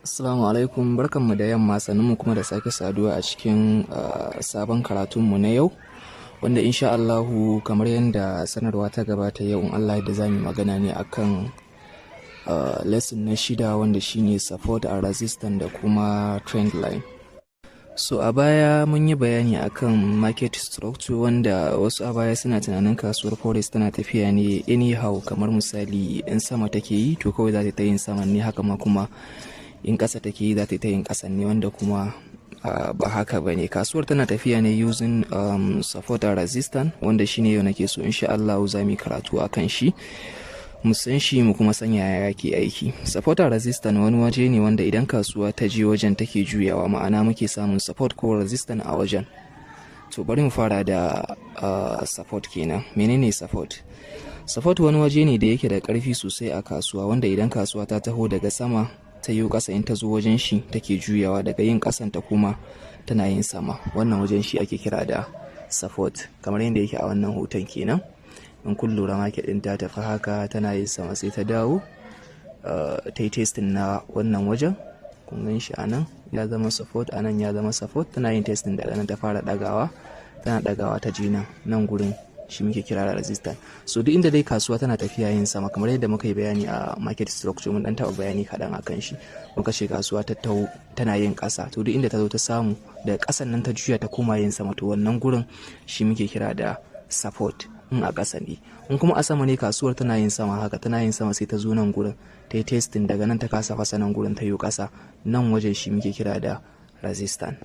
Assalamu alaikum, barkanmu da yamma, sannunmu kuma da sake saduwa a cikin sabon karatunmu na yau, wanda insha Allahu kamar yadda sanarwa ta gabata yau in Allah da zamu magana ne akan lesson na 6 wanda shine support and resistance da kuma trend line. So a baya mun yi bayani akan market structure wanda wasu a baya suna tunanin kasuwar forex tana tafiya ne anyhow, kamar misali in sama take yi to kawai za ta yin sama ne, haka ma kuma in ƙasa take yi za ta yin ƙasa ne, wanda kuma ba haka ba ne. Kasuwar tana tafiya ne using support and resistance, wanda shine yau nake so insha Allah za mu karatu akan shi, mu san shi mu kuma san yaya yake aiki. Support and resistance wani waje ne wanda idan kasuwa ta je wajen take juyawa, ma'ana muke samun support ko resistance a wajen. To bari mu fara da support kenan. Menene support? Support wani waje ne da yake da ƙarfi sosai a kasuwa, wanda idan kasuwa ta taho daga sama ta yi ƙasa, in ta zo wajen shi take juyawa, daga yin ƙasan ta kuma tana yin sama. Wannan wajen shi ake kira da support, kamar yadda yake a wannan hoton kenan. In kun lura market din ta tafi haka tana yin sama sai ta dawo ta yi testing na wannan wajen, kun gan shi anan ya zama support, anan ya zama support, tana yin testing daga nan ta fara ɗagawa, tana ɗagawa ta je nan gurin shi muke kira da resistance. So duk inda dai kasuwa tana tafiya yin sama, kamar yadda muka yi bayani a market structure, mun dan taɓa bayani kaɗan akan shi, muka ce kasuwa ta taho tana yin ƙasa, to duk inda ta zo ta samu daga ƙasan nan ta juya ta koma yin sama, to wannan gurin shi muke kira da support in a ƙasa ne. In kuma a sama ne kasuwar tana yin sama haka, tana yin sama sai ta zo nan gurin ta yi testing, daga nan ta kasa fasa nan gurin ta yi ƙasa, nan wajen shi muke kira da resistance.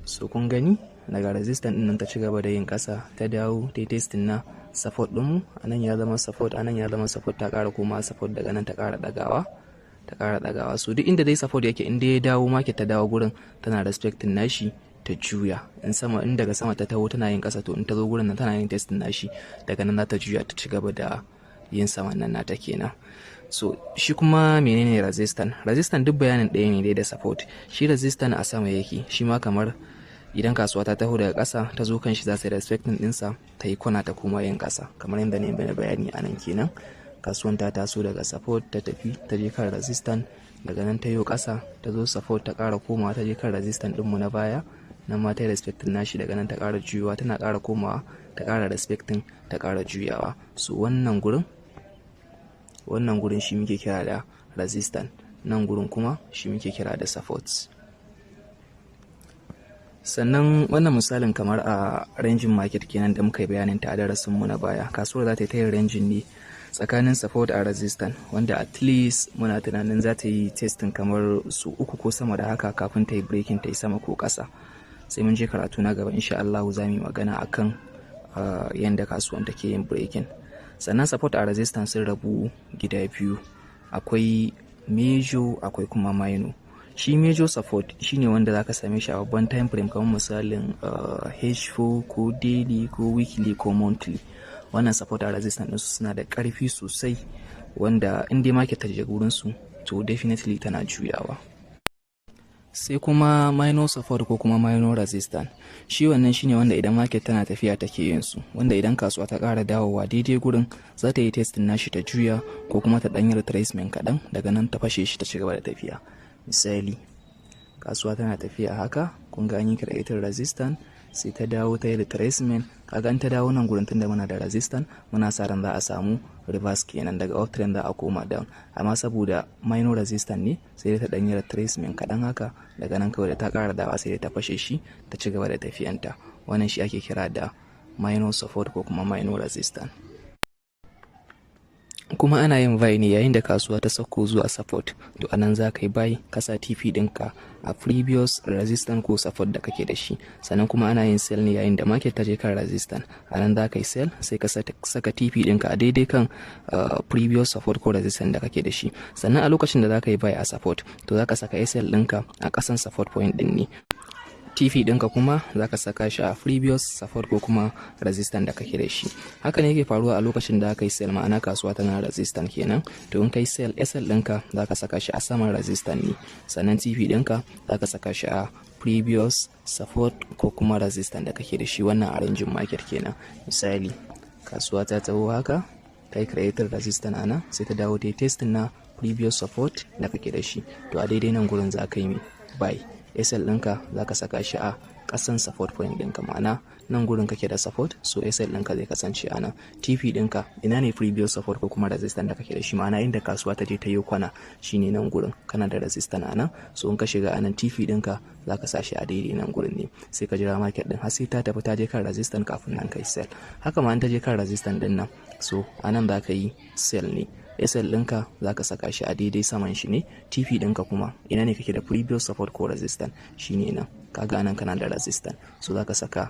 So kun gani daga resistance din nan ta ci gaba da yin ƙasa, ta dawo ta yi testing na support ɗinmu, anan ya zama support, anan ya zama support, ta ƙara koma support, daga nan ta ƙara ɗagawa. So duk inda dai support yake, in dai ya dawo market ta dawo gurin tana respecting nashi ta juya. In daga sama ta taho tana yin ƙasa, to in ta zo gurin nan tana yin testing nashi, daga nan za ta juya ta ci gaba da yin saman nan nata kenan. So shi kuma menene resistance? Resistance duk bayanin ɗaya ne dai da support. Shi resistance a sama yake, shi ma kamar idan kasuwa ta taho daga ƙasa ta zo kan shi za su yi respecting ɗinsa, ta yi kwana ta koma yin ƙasa, kamar yadda ne bane bayani a nan kenan. Kasuwan ta taso daga support ta tafi ta je kan resistance, daga nan ta yi ƙasa ta zo support, ta ƙara komawa ta je kan resistance ɗinmu na baya, nan ma ta yi respecting nashi, daga nan ta ƙara juyawa, tana ƙara komawa ta ƙara respecting, ta ƙara juyawa. So wannan gurin shi muke kira da resistance, nan gurin kuma shi muke kira da support. Sannan wannan misalin kamar a ranging market kenan da muka yi bayanin ta a darasin mu na baya, kasuwar za ta yi ta yin ranging ne tsakanin support a resistance, wanda at least muna tunanin za ta yi testing kamar su 3 ko sama da haka kafin ta yi breaking, ta yi sama ko ƙasa. Sai mun je karatu na gaba insha Allah za mu yi magana akan yanda kasuwan take yin breaking. Sannan support a resistance sun rabu gida biyu, akwai major akwai kuma minor. Shi major support shine wanda zaka same shi a babban time frame, kamar misalin H4 ko daily ko weekly ko monthly. Wannan support a resistance ɗinsu suna da ƙarfi sosai, wanda in dai market ta je gurin su to definitely tana juyawa. Sai kuma minor support ko kuma minor resistance. Shi wannan shine wanda idan market tana tafiya take yin su, wanda idan kasuwa ta ƙara dawowa daidai gurin za ta yi testing nashi ta juya, ko kuma ta ɗanyi retracement kaɗan, daga nan ta fashe shi ta ci gaba da tafiya. Misali kasuwa tana tafiya haka, kun ga an yi creating resistance, sai ta dawo ta yi retracement, kaga an ta dawo nan gurin tunda muna da resistance, muna sa ran za a samu reverse kenan, daga uptrend za a koma down, amma saboda minor resistance ne sai ta dan yi retracement kadan haka, daga nan kawai da ta ƙara dawa sai ta fashe shi ta ci gaba da tafiyanta. Wannan shi ake kira da minor support ko kuma minor resistance. Kuma ana yin buy ne yayin da kasuwa ta sauko zuwa support, to anan za ka yi buy, kasa TP ɗinka a previous resistance ko support da kake da shi. Sannan kuma ana yin sell ne yayin da market ta je kan resistance, anan za ka yi sell sai ka saka TP ɗinka a daidai kan previous support ko resistance da kake da shi. Sannan a lokacin da za ka yi buy a support, to za ka saka SL ɗinka a ƙasan support point ɗin ne. TP ɗinka kuma za ka saka shi a previous support ko kuma resistance da kake da shi. Haka ne yake faruwa a lokacin da aka yi sell, ma'ana kasuwa tana resistance kenan, to in kai sell SL ɗinka za ka saka shi a saman resistance ne, sannan TP ɗinka za ka saka shi a previous support ko kuma resistance da kake da shi. Wannan a ranging market kenan. Misali kasuwa ta taho haka, ta yi creating resistance ana, sai ta dawo ta yi testing na previous support da kake da shi, to a daidai nan gurin za ka yi buy. SL ɗinka za ka saka shi a ƙasan support point ɗinka, ma'ana nan gurin kake da support, so SL ɗinka zai kasance a nan. TP ɗinka ina ne previous support ko kuma resistance da kake da shi, ma'ana inda kasuwa ta je ta yi kwana shine nan gurin kana da resistance a nan, so in ka shiga a nan TP ɗinka za ka sa shi a daidai nan gurin ne, sai ka jira market ɗin har sai ta tafi ta je kan resistance kafin nan kai sell. Haka ma in ta je kan resistance ɗin nan, so a nan za ka yi sell ne. SL ɗinka za ka saka shi a daidai saman shi ne. TP ɗinka kuma ina ne kake da previous support ko resistance, shine nan, kaga nan kana da resistance, so za ka saka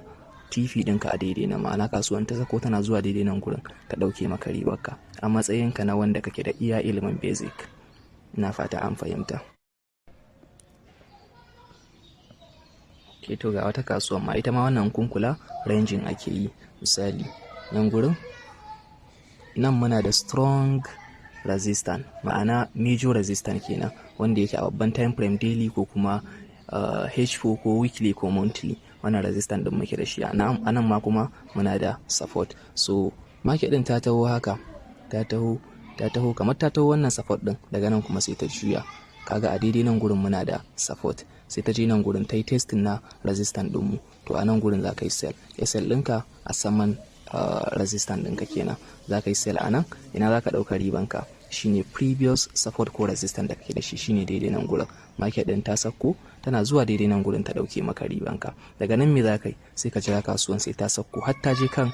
TP ɗinka a daidai nan, ma'ana kasuwan ta sako tana zuwa daidai nan gurin ta ɗauke maka ribarka a matsayinka na wanda kake da iya ilimin basic. Ina fata an fahimta. Ke to ga wata kasuwan ma ita ma wannan kunkula ranging ake yi. Misali nan gurin nan muna da strong resistance, ma'ana major resistance kenan, wanda yake a babban time frame daily ko kuma H4 ko weekly ko monthly, wannan resistance din muke da shi. Anan ma kuma muna da support. So market din ta taho haka, ta taho kamar ta taho wannan support din, daga nan kuma sai ta juya, kaga a daidai nan gurin muna da support, sai ta je nan gurin ta yi testing na resistance din mu, to a nan gurin za ka yi sell. SL ɗinka a saman resistance ɗinka kenan, za ka yi sell a nan. Ina za ka ɗauka ribanka shine previous support ko resistance da kake da shi, shine daidai nan gurin. Market ɗin ta sauko tana zuwa daidai nan gurin ta ɗauke maka ribanka. Daga nan me za ka yi, sai ka jira kasuwan sai ta sauko har ta je kan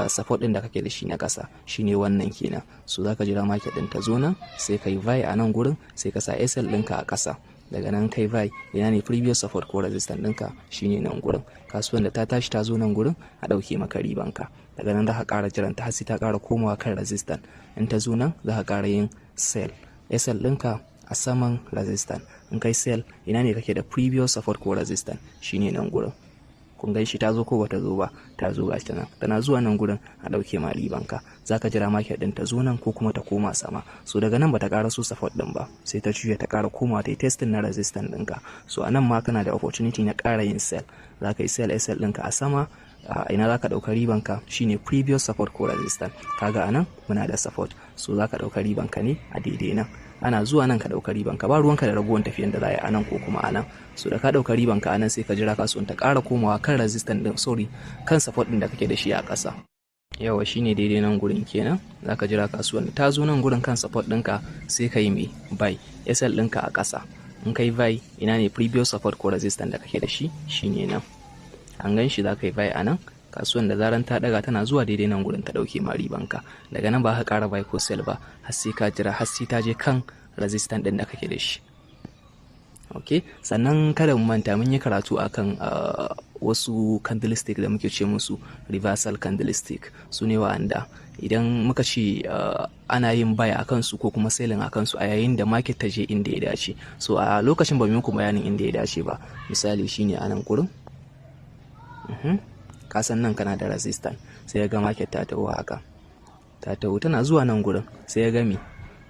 support ɗin da kake da shi na ƙasa, shine wannan kenan. So za ka jira market ɗin ta zo nan, sai ka yi buy a nan gurin, sai ka sa SL ɗinka a ƙasa. Daga nan kai buy, ina ne previous support ko resistance ɗinka, shine nan gurin. Kasuwan da ta tashi ta zo nan gurin a ɗauke maka ribanka. Daga nan za ka ƙara jiranta har sai ta ƙara komawa kan resistance. In ta zo nan za ka ƙara yin sell. SL ɗinka a saman resistance. In kai sell, ina ne kake da previous support ko resistance, shine nan gurin. Kun gan shi ta zo ko bata zo ba, ta zo gashi nan, tana zuwa nan gurin a ɗauke ma ribanka. Za ka jira market ɗin ta zo nan ko kuma ta koma sama. So daga nan bata ƙara so support ɗin ba, sai ta juya ta ƙara komawa ta yi testing na resistance ɗinka. So a nan ma kana da opportunity na ƙara yin sell. Za ka yi sell SL ɗinka a sama. Ina za ka ɗauka ribanka shine previous support ko resistance, kaga a nan muna da support, so za ka ɗauka ribanka ne a daidai nan. Ana zuwa nan ka ɗauka ribanka, ba ruwanka da ragowar tafiyan da za a yi a nan ko kuma a nan. So da ka ɗauka ribanka a nan sai ka jira kasuwan ta ƙara komawa kan resistance ɗin, kan support ɗin da kake da shi a ƙasa. Yawa shine daidai nan gurin kenan, za ka jira kasuwan ta zo nan gurin kan support ɗinka, sai ka yi mai buy. SL ɗinka a ƙasa. In ka yi buy, ina ne previous support ko resistance da kake da shi, shine nan. An gan shi, za ka yi buy a nan. Kasuwan da zaran ta daga tana zuwa daidai nan gurin ta dauke ma ribanka. Daga nan ba ka ƙara buy ko sell ba, har sai ka jira har sai ta je kan resistance din da kake da shi. Okay, sannan kada mu manta mun yi karatu akan wasu candlestick da muke ce musu reversal candlestick. Su ne wa'anda idan muka ce ana yin buy akan su ko kuma selling akan su a yayin da market ta je inda ya dace. So a lokacin ba mu muku bayanin inda ya dace ba. Misali shine a nan gurin. Kasan nan kana da resistance, sai ya ga market ta taho haka, ta taho tana zuwa nan gurin, sai ya ga me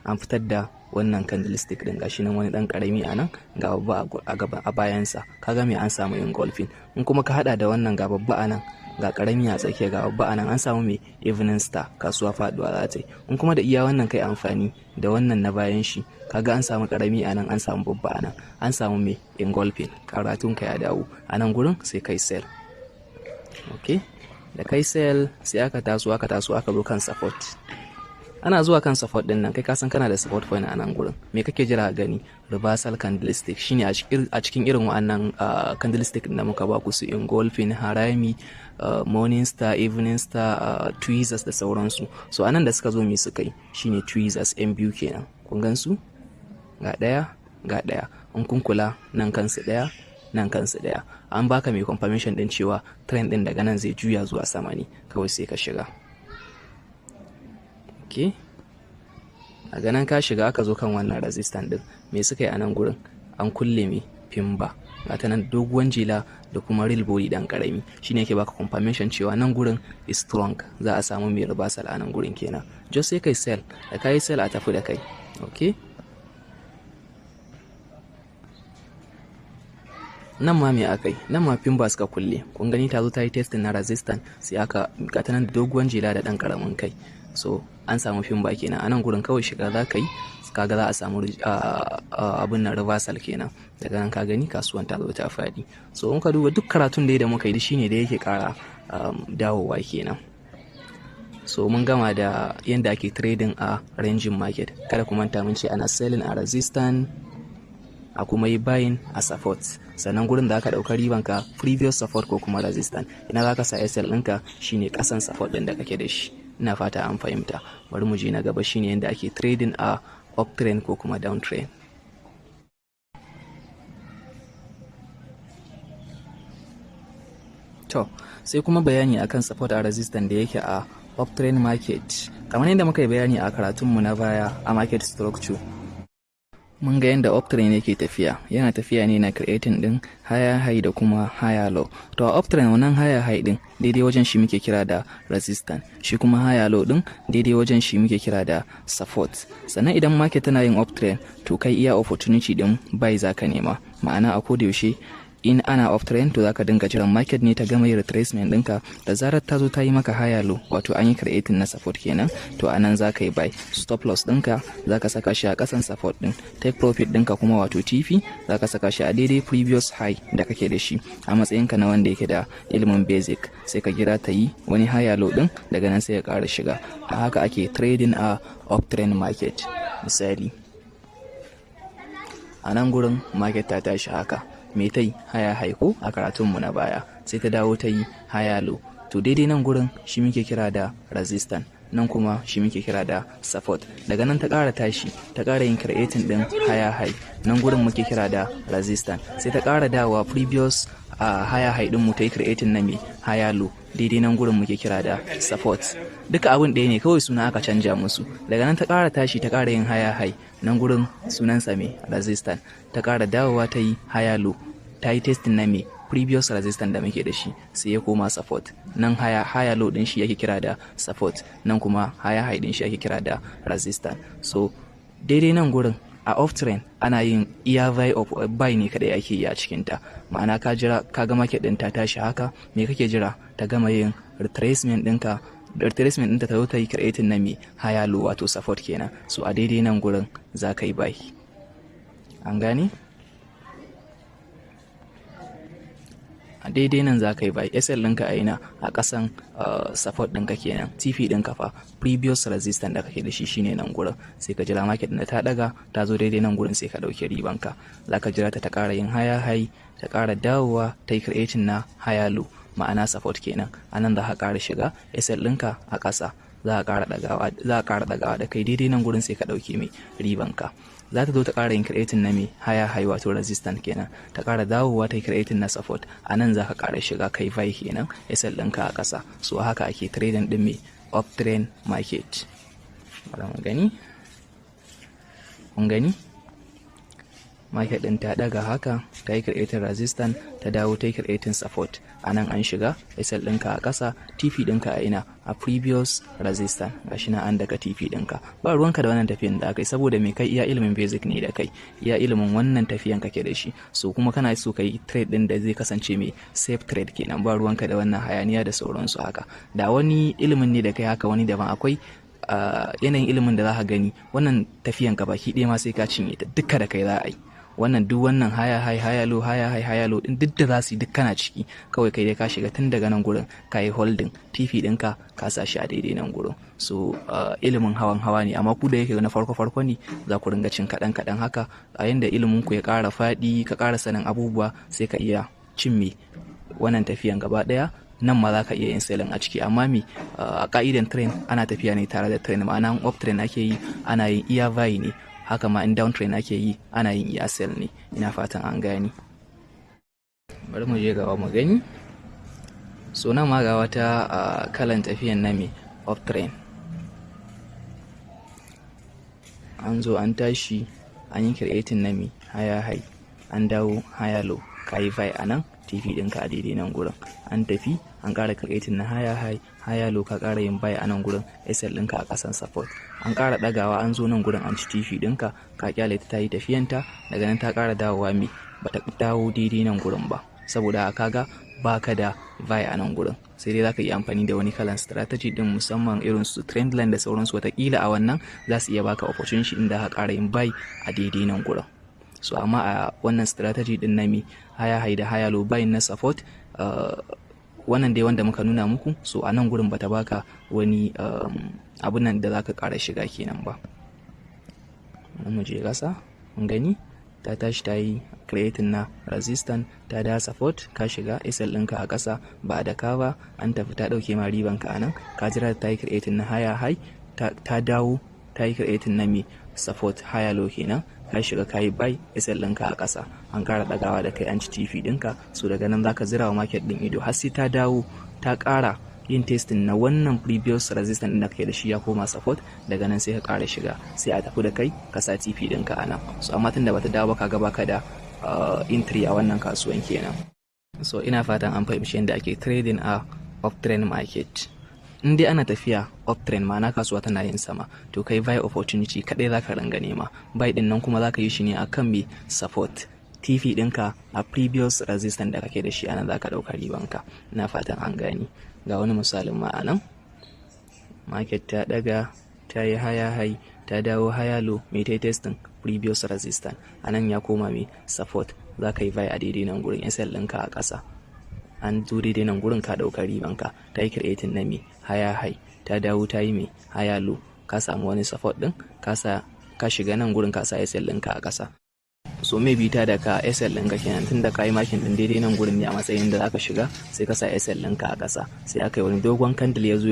an fitar da wannan candlestick din, gashi nan wani dan karami a nan ga babba a bayansa, kaga me an samu engulfing. In kuma ka hada da wannan ga babba a nan ga karami a tsakiya ga babba a nan, an samu me evening star, kasuwa faduwa za ta yi. In kuma da iya wannan kai amfani da wannan na bayan shi, kaga an samu karami a nan, an samu babba a nan, an samu me engulfing. Karatun ka ya dawo a nan gurin, sai kai sell. Okay, da kai sell sai aka taso aka zo kan support. Ana zuwa kan support din nan, kai ka san kana da support point a nan gurin. Me kake jira gani? Reversal candlestick shine a cikin irin wa'annan candlestick da muka ba ku, su engulfing, harami, morning star, evening star, tweezers da sauransu. So anan da suka zo me suka yi shine tweezers yan biyu kenan. Kun gan su? Ga daya ga daya. In kun kula nan kansu daya, nan kansu daya. An baka mai confirmation din cewa trend din daga nan zai juya zuwa sama ne, kawai sai ka shiga. Okay, a ganin ka shiga aka zo kan wannan resistance din, me suka yi a nan gurin? An kulle me pimba, gata nan doguwan jela da kuma real body dan karami, shine yake baka confirmation cewa nan gurin is strong, za a samu mai reversal a nan gurin kenan. Just sai kai sell, da kai sell a tafi da kai. Okay, nan ma me akai? Nan ma pimba suka kulle. Kun gani ta zo ta yi testing na resistance, sai aka gata nan doguwan jela da dan karamin kai. So an samu fin ba kenan. A nan gurin kawai shiga za ka yi, kaga za a samu abin na reversal kenan. Daga nan ka gani kasuwan ta zo ta faɗi. So in ka duba duk karatun da muka yi shine da yake ƙara dawowa kenan. So mun gama da yadda ake trading a ranging market. Kada ku manta mun ce ana selling a resistance, a kuma yi buying a support. Sannan gurin da aka ɗauka ribanka previous support ko kuma resistance. Ina za ka sa SL ɗinka shine ƙasan support ɗin da kake da shi. Ina fata an fahimta. Bari mu je na gaba shine yadda ake trading a uptrend ko kuma downtrend. To sai kuma bayani akan support a resistance da yake a uptrend market. Kamar yadda muka yi bayani a karatunmu na baya a market structure, mun ga yadda uptrend yake tafiya. Yana tafiya ne na creating din higher high da kuma higher low. To a uptrend wannan higher high din daidai wajen shi muke kira da resistance, shi kuma higher low din daidai wajen shi muke kira da support. Sannan idan market tana yin uptrend to kai iya opportunity din buy zaka nema. Ma'ana a koda yaushe in ana uptrend to zaka dinga jiran market ne ta gama yin retracement ɗinka, da zarar ta zo ta yi maka higher low, wato an yi creating na support kenan, to anan zaka yi buy. Stop loss ɗinka zaka saka shi a ƙasan support ɗin, take profit ɗinka kuma wato TP zaka saka shi a daidai previous high da kake da shi a matsayinka na wanda yake da ilimin basic. Sai ka gira ta yi wani higher low ɗin, daga nan sai ya ƙara shiga. A haka ake trading a uptrend market. Misali a nan gurin market ta tashi haka, me ta yi haya haiko a karatunmu na baya, sai ta dawo ta yi haya low. To daidai nan gurin shi muke kira da resistance, nan kuma shi muke kira da support. Daga nan ta ƙara tashi ta ƙara yin creating ɗin haya high, nan gurin muke kira da resistance. Sai ta ƙara dawowa previous haya high ɗin mu ta yi creating na me haya low, daidai nan gurin muke kira da support. Duka abin ɗaya ne, kawai suna aka canja musu. Daga nan ta ƙara tashi ta ƙara yin haya high, nan gurin sunansa me resistance. Ta ƙara dawowa ta yi haya low, ta yi testing na me previous resistance da muke da shi, sai ya koma support. Nan higher low din shi yake kira da support, nan kuma higher high din shi yake kira da resistance. So daidai nan gurin a uptrend ana yin iya buy ne kadai ake yi a cikin ta. Ma'ana ka jira ka ga market din ta tashi haka, me kake jira ta gama yin retracement ɗinka, retracement ɗinta ta zo ta yi creating na me higher low wato support kenan. So a daidai nan gurin za ka yi buy. An gane? A daidai nan za ka yi buy. SL ɗinka a ina a ƙasan support ɗinka kenan. TP ɗinka fa previous resistance da kake da shi shine nan gurin. Sai ka jira market ɗin da ta ɗaga ta zo daidai nan gurin, sai ka ɗauki ribanka. Za ka jira ta ƙara yin higher high, ta ƙara dawowa ta yi creating na higher low, ma'ana support kenan. A nan za ka ƙara shiga SL ɗinka a ƙasa, za a ƙara ɗagawa da kai daidai nan gurin, sai ka ɗauki mai ribanka. Za ta zo ta ƙara yin creating na mai higher high wato resistance kenan, ta ƙara dawowa ta yi creating na support. A nan za ka ƙara shiga kai buy kenan, SL ɗinka a ƙasa. So haka ake trading ɗin mai uptrend market. Bari mu gani. Kun gani? Market ɗin ta ɗaga haka, ta yi creating resistance, ta dawo ta yi creating support. A nan an shiga SL ɗinka a ƙasa, TP ɗinka a ina a previous resistance. Gashi na an daga TP ɗinka. Ba ruwanka da wannan tafiyan da aka yi, saboda mai kai iya ilimin basic ne da kai, iya ilimin wannan tafiyan kake da shi. So kuma kana so ka yi trade ɗin da zai kasance mai safe trade kenan. Ba ruwanka da wannan hayaniya da sauransu haka. Da wani ilimin ne da kai haka, wani daban akwai yanayin ilimin da za ka gani wannan tafiyan ka baki ɗaya ma sai ka cinye ta duka da kai za a yi. Wannan duk wannan higher low din duk da za su yi duk kana ciki. Kawai kai dai ka shiga tun daga nan gurin ka yi holding TP ɗinka ka sa shi a daidai nan gurin. So ilimin hawa ne, amma ku da yake na farko ne za ku ringa cin kaɗan haka. A yanda ilimin ku ya ƙara faɗi, ka ƙara sanin abubuwa, sai ka iya cin me wannan tafiyan gaba ɗaya. Nan ma za ka iya yin selling a ciki, amma a ka'idan trend ana tafiya ne tare da trend. Ma'ana up trend ake yi ana yin iya buy ne, haka ma in downtrend ake yi ana yin iya sell ne. Ina fatan an gani. Bari mu je gaba mu gani. So nan ma ga wata kalan tafiyan na me uptrend. An zo an tashi an yi creating na me higher high, an dawo higher low, ka yi buy a nan TP ɗinka a daidai nan gurin. An tafi an ƙara creating na higher low, ka ƙara yin buy a nan gurin, SL ɗinka a ƙasan support. An ƙara ɗagawa an zo nan gurin an ci TP ɗinka, ka kyale ta yi tafiyanta. Daga nan ta ƙara dawowa me bata dawo daidai nan gurin ba, saboda kaga baka da buy a nan gurin, sai dai zaka yi amfani da wani kalan strategy din, musamman irin su trendline da sauransu, watakila a wannan za su iya baka opportunity inda ka ƙara yin buy a daidai nan gurin. So amma a wannan strategy din na higher high da higher low buy na support, wannan dai wanda muka nuna muku, so a nan gurin bata baka wani abun nan da zaka ƙara shiga kenan ba. Mu je ƙasa, mun gani ta tashi ta yi creating na resistance, ta da support, ka shiga SL ɗinka a ƙasa ba da ka ba, an tafi ta ɗauke ma riban ka anan, ka jira ta yi creating na higher high, ta dawo ta yi creating na support higher low kenan, ka shiga ka yi buy SL ɗinka a ƙasa, an ƙara ɗagawa da kai an ci TP ɗinka. So daga nan zaka zira wa market ɗin ido har sai ta dawo ta ƙara yin testing na wannan previous resistance ɗin da kake da shi ya koma support, daga nan sai ka ƙara shiga, sai a tafi da kai ka sa TP ɗinka a nan. So amma tunda bata dawo ba, kaga baka da entry a wannan kasuwan kenan. So ina fatan an fahimci yadda ake trading a uptrend market. In dai ana tafiya uptrend, ma'ana kasuwa tana yin sama, to kai buy opportunity kadai zaka ranga nema. Buy din nan kuma zaka yi shi ne akan me support, TP ɗinka a previous resistance da kake da shi, anan zaka ɗauka ribanka. Ina fatan an gani. Ga wani misalin ma anan, market ta daga ta yi higher high, ta dawo higher low, mai ta testing previous resistance, anan ya koma mai support, za ka yi buy a daidai nan gurin SL ɗinka a ƙasa, an zo daidai nan gurin ka ɗauka ribanka. Ta yi creating na mai higher high, ta dawo ta yi mai higher low, ka samu wani support ɗin, ka shiga nan gurin ka sa SL ɗinka a ƙasa. So maybe ta da ka SL ɗinka kenan, tun da ka yi makin ɗin daidai nan gurin ne a matsayin da zaka shiga, sai ka sa SL ɗinka a ƙasa, sai aka yi wani dogon candle ya zo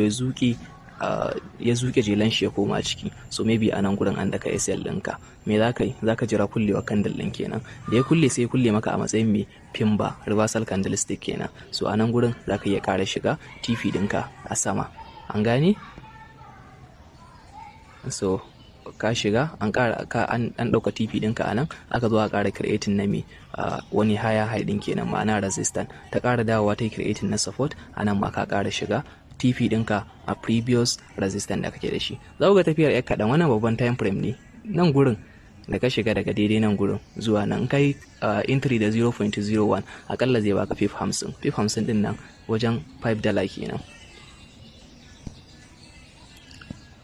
ya zuke jelan shi ya koma ciki. So maybe a nan gurin an daka SL ɗinka, me za ka yi? Za ka jira kullewa candle ɗin kenan, da ya kulle sai ya kulle maka a matsayin mai pimba, reversal candlestick kenan. So a nan gurin za ka iya ƙara shiga TP ɗinka a sama, an gane? So ka shiga, an ɗauka TP ɗinka a nan, aka zo a ƙara creating na wani higher high ɗin kenan, ma'ana resistance, ta ƙara dawowa ta yi creating na support, a nan ma ka ƙara shiga TP ɗinka a previous resistance da kake da shi. Za ku ga tafiyar yar kaɗan, wannan babban time frame ne. Nan gurin da ka shiga daga daidai nan gurin zuwa nan, kai entry da 0.01, akalla zai baka 50 ɗin nan wajen $5 kenan.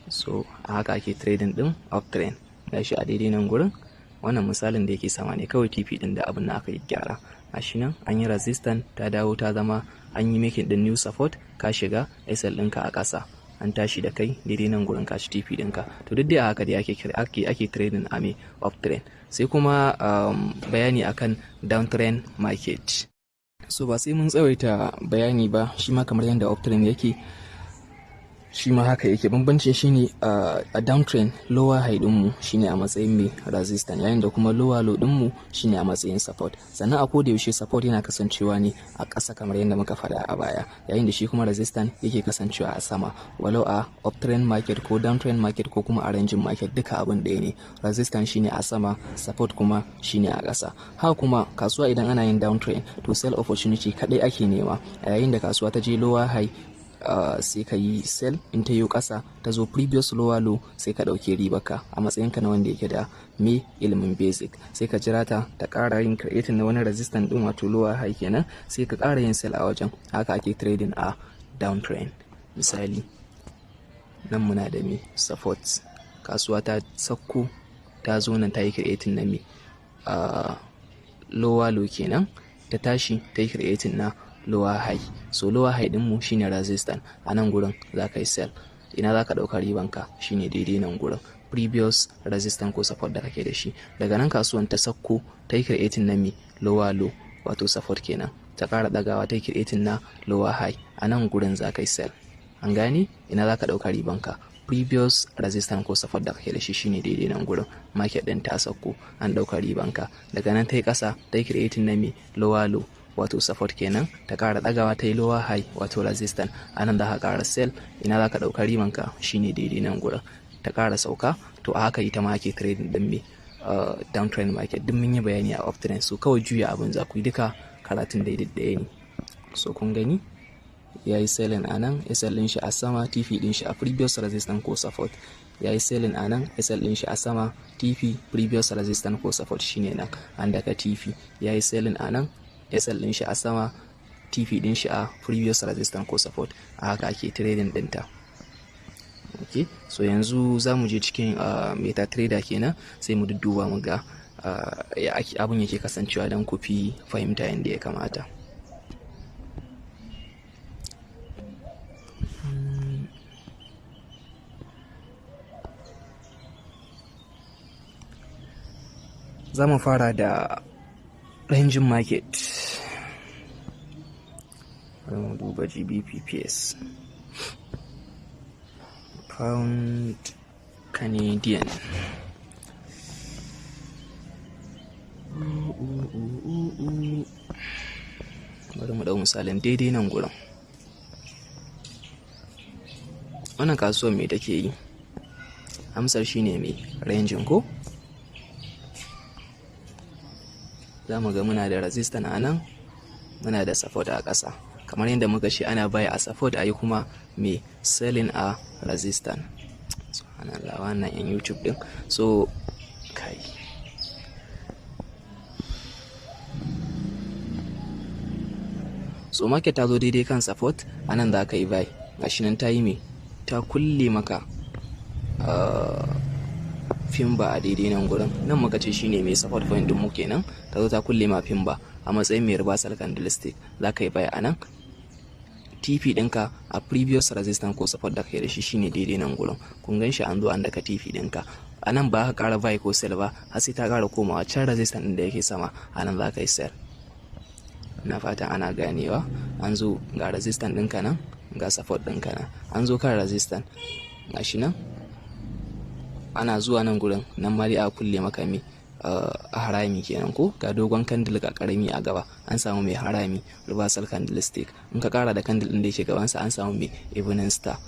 So a haka ake trading din uptrend. Gashi a daidai nan gurin, wannan misalin da yake sama ne kawai TP din da abin da aka yi gyara. Gashi nan an yi resistance, ta dawo ta zama an yi making din new support, ka shiga SL ɗinka a ƙasa, an tashi da kai daidai nan gurin ka ci TP ɗinka. To duk dai a haka dai ake trading a me uptrend. Sai kuma bayani akan downtrend market. So ba sai mun tsawaita bayani ba, shi ma kamar yadda uptrend yake, shi ma haka yake. Bambancin shine a downtrend lower high dinmu shine a matsayin mai resistance, yayin da kuma lower low dinmu shine a matsayin support. Sannan a koda yaushe support yana kasancewa ne a ƙasa kamar yadda muka faɗa a baya, yayin da shi kuma resistance yake kasancewa a sama. Walau a uptrend market ko downtrend market ko kuma a ranging market, duka abin ɗaya ne. Resistance shine a sama, support kuma shine a ƙasa. Haka kuma kasuwa idan ana yin downtrend, to sell opportunity kadai ake nema, yayin da kasuwa ta je lower high, sai ka yi sell, in ta yi ƙasa ta zo previous lower low, sai ka ɗauki ribarka a matsayinka na wanda yake da me ilimin basic. Sai ka jira ta ƙara yin creating na wani resistance ɗin, wato lower high kenan, sai ka ƙara yin sell a wajen. Haka ake trading a downtrend. Misali nan muna da me support, kasuwa ta sakko ta zo nan ta yi creating na me lower low kenan, ta tashi ta yi creating na lower high. So lower high dinmu shine resistance, a nan gurin za ka yi sell. Ina za ka ɗauka ribanka shine daidai nan gurin previous resistance ko support da kake da shi. Daga nan kasuwan ta sakko ta yi creating na me lower low, wato support kenan, ta ƙara ɗagawa ta yi creating na lower high, a nan gurin za ka yi sell. An gane? Ina za ka ɗauka ribanka previous resistance ko support da kake da shi shine daidai nan gurin. Market ɗin ta sakko, an ɗauka ribanka. Daga nan ta yi ƙasa ta yi creating na me lower low, wato support kenan, ta ƙara ɗagawa ta yi lower high, wato resistance, a nan za ka ƙara sell. Ina za ka ɗauka ribanka shine daidai nan gurin. Ta ƙara sauka, to a haka ita ma ake trading ɗin me downtrend market. Duk mun yi bayani a uptrend, so kawai juya abin za ku yi, duka karatun daidai ɗaya ne. So kun gani ya yi selling a nan, SL ɗin shi a sama, TP ɗin shi a previous resistance ko support. Ya yi selling a nan, SL ɗin shi a sama, TP previous resistance ko support shine nan, an daga TP. Ya yi selling a nan, SL ɗin shi a sama, TP din shi a previous resistance ko support. A haka ake trading dinta. Okay, so yanzu za mu je cikin MetaTrader kenan, sai mu dudduba mu ga ya abun yake kasancewa don ku fi fahimta yadda ya kamata. Za mu fara da ranging market. Bari mu duba GBPPS. Pound Canadian. Bari mu dau misalin daidai nan gurin. Wannan kasuwar me take yi? Amsar shine me? Ranging ko? Za mu ga muna da resistance a nan, muna da support a ƙasa. Kamar yadda muka ce ana buy a support, ayi kuma me selling a resistance. Subhanallah, wannan yan YouTube din. So kai, so market ta zo daidai kan support, anan za ka yi buy. Gashi nan ta yi me? Ta kulle maka Fimba a daidai nan gurin. Nan muka ce shine mai support point din mu kenan. Ta zo ta kulle ma Fimba a matsayin mai reversal candlestick. Za ka yi buy a nan. TP ɗinka a previous resistance ko support da kai da shi shine daidai nan gurin. Kun gan shi an zo an daka TP ɗinka. A nan ba ka ƙara buy ko sell ba, har sai ta ƙara komawa can resistance ɗin da yake sama. A nan za ka yi sell. Ina fatan ana ganewa. An zo ga resistance ɗinka nan, ga support ɗinka nan. An zo kan resistance. Gashi nan. Ana zuwa nan gurin, nan ma dai a kulle maka me a harami kenan ko? Ga dogon candle ga karami a gaba, an samu mai harami reversal candlestick. In ka kara da candle din da yake gabansa, an samu mai evening star.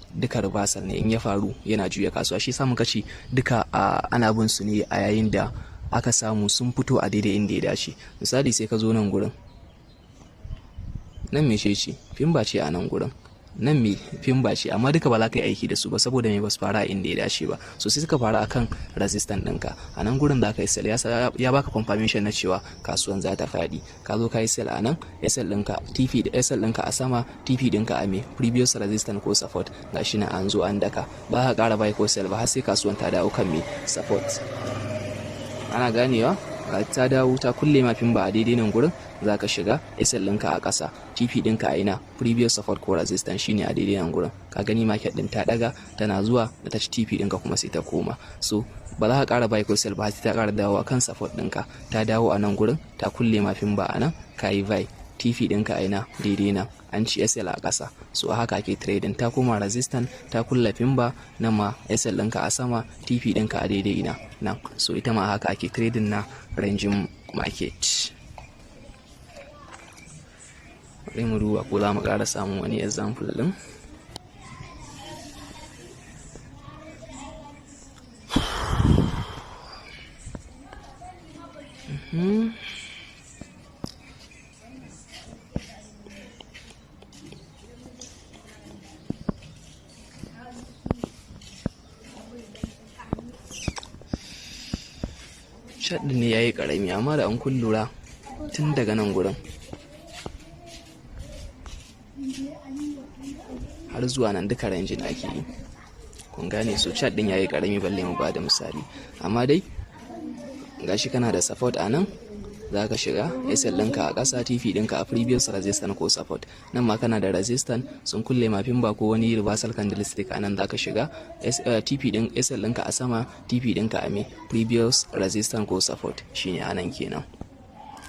Duka reversal ne, in ya faru yana juya kasuwa. Shi samu kaci duka ana bin su ne a yayin da aka samu sun fito a daidai inda ya dace. Misali sai ka zo nan gurin, nan me ce Fimba ce a nan gurin, nan me Fimba ce, amma duka ba za ka yi aiki da su ba saboda me ba su fara inda ya dace ba. So sai suka fara akan resistance ɗinka. A nan gurin za ka yi sell, ya baka confirmation na cewa kasuwan za ta faɗi. Ka zo ka yi sell a nan, SL ɗinka TP da SL ɗinka a sama, TP ɗinka a me previous resistance ko support. Gashi nan an zo an daka, ba ka ƙara buy ko sell ba har sai kasuwan ta dawo kan me support. Ana ganewa? Ta dawo ta kulle ma Fimba a daidai nan gurin, za ka shiga SL ɗinka a ƙasa, TP ɗinka a ina previous support ko resistance shine a daidai nan gurin. Ka gani market ɗin ta ɗaga, tana zuwa da ta ci TP ɗinka kuma sai ta koma. So ba za ka ƙara buy ko sell ba sai ta ƙara dawowa kan support ɗinka. Ta dawo a nan gurin, ta kulle ma Fimba a nan, ka yi buy. TP ɗinka a ina daidai nan, an ci SL a ƙasa. So a haka ake trading. Ta koma resistance, ta kulle Fimba, nan ma SL ɗinka a sama, TP ɗinka a daidai ina nan. So ita ma haka ake trading na ranging market. Bari mu duba ko za mu ƙara samun wani example ɗin. Chat ɗin ne ya yi ƙarami, amma da an kun lura tun daga nan gurin har zuwa nan duka ranging ake yi. Kun gane? So chat ɗin ya yi ƙarami, balle mu ba da misali. Amma dai gashi kana da support a nan, za ka shiga SL ɗinka a ƙasa, TP ɗinka a previous resistance ko support. Nan ma kana da resistance sun kulle ma Fimba ko wani reversal candlestick, a nan za ka shiga TP ɗin SL ɗinka a sama, TP ɗinka a me previous resistance ko support shine a nan kenan.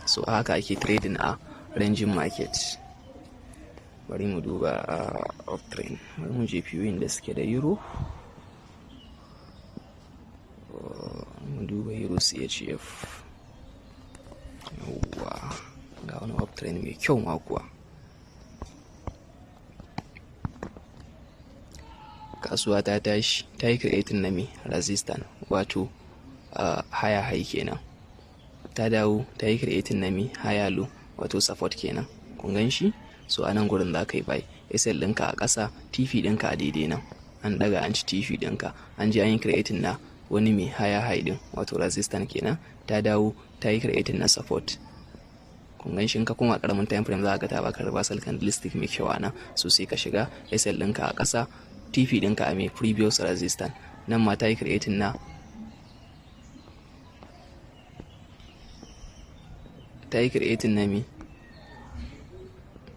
So haka ake trading a ranging market. Bari mu duba uptrend. Bari mu je viewing da suke da euro. Mu duba euro CHF. Yawwa, ga wani uptrend mai kyau ma kuwa. Kasuwa ta tashi, ta yi creating na me resistance, wato higher high kenan. Ta dawo ta yi creating na me higher low, wato support kenan. Kun gan shi? So a nan gurin za ka yi buy. SL ɗinka a ƙasa, TP ɗinka a daidai nan. An daga an ci TP ɗinka, an je an yi creating na wani mai higher high din, wato resistance kenan. Ta dawo ta yi creating na support. kun gan shi ka koma karamin time frame za ka ga ta baka reversal candlestick mai kyau nan. So sai ka shiga SL ɗinka a ƙasa, TP ɗinka a mai previous resistance. Nan ma ta yi creating na me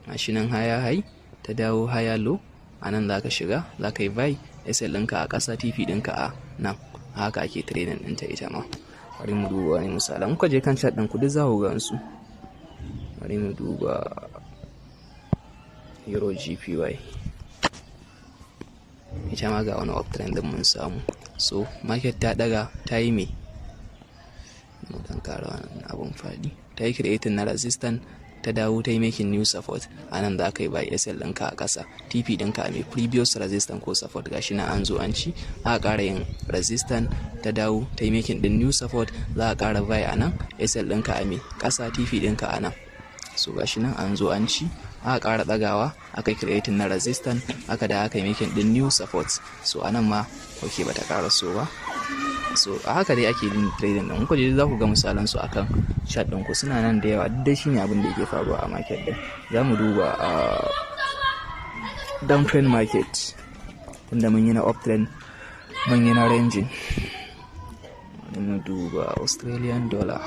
a shi nan higher high ta dawo higher low. A nan za ka shiga, za ka yi buy SL ɗinka a ƙasa, TP ɗinka a nan. Haka ake trading ɗinta ita ma. Bari mu duba wani misali. Muka je kan chart ɗin ku duk za ku gansu. Bari mu duba Euro GPY. Ita ma ga wani uptrend din mun samu. So market ta daga, ta yi me? Mu dan kara wannan abun fadi. Ta yi creating na resistance, ta dawo ta yi making new support. A nan za ka yi buy SL ɗinka a ƙasa, TP ɗinka a mai previous resistance ko support. Gashi na an zo an ci, aka ƙara yin resistance, ta dawo ta yi making ɗin new support, za a ƙara buy a nan, SL ɗinka a mai ƙasa, TP ɗinka a nan. So gashi nan an zo an ci, aka ƙara ɗagawa, aka yi creating na resistance, aka da aka yi making ɗin new support. So a nan ma ok bata ƙara so ba. So a haka dai ake yin trading din. Kuka je za ku ga misalan su akan chart din ku, suna nan da yawa. Duk dai shine abin da yake faruwa a market din. Za mu duba downtrend market, tunda mun yi na uptrend, mun yi na ranging. Mu duba Australian dollar.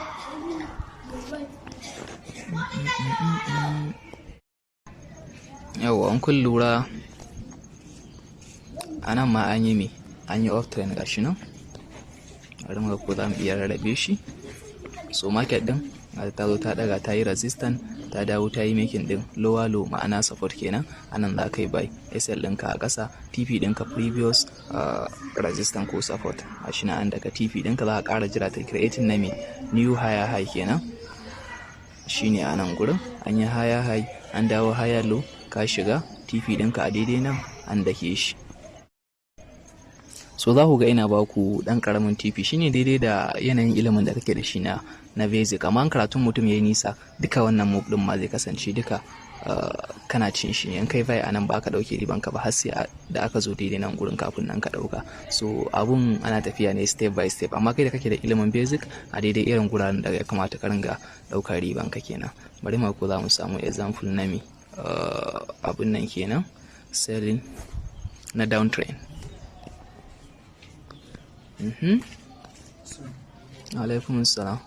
Yawa an kun lura a nan ma an yi me, an yi uptrend gashi nan. Bari mu ga ko za mu iya rarrabe shi. So market din ta zo ta daga, ta yi resistance, ta dawo ta yi making din lower low, ma'ana support kenan. Anan za ka yi buy SL ɗinka a ƙasa, TP ɗinka previous resistance ko support. A shi na an daga TP ɗinka za ka ƙara jira ta creating na me new higher high kenan. Shine a nan gurin an yi higher high, an dawo higher low, ka shiga TP ɗinka a daidai nan an dake shi. So za ku ga ina ba ku ɗan ƙaramin TP, shine daidai da yanayin ilimin da kake da shi na basic. Amma karatun mutum ya yi nisa, duka wannan move ɗin ma zai kasance duka kana cin shi. In kai vai a nan ba ka ɗauke riban ka ba har sai da aka zo daidai nan gurin kafin nan ka ɗauka. So abun ana tafiya ne step by step. Amma kai da kake da ilimin basic, a daidai irin guraren da ya kamata ka ringa ɗaukar riban ka kenan. Bari ma ko za mu samu example na me abun nan kenan, selling na downtrend. Alaikum salam.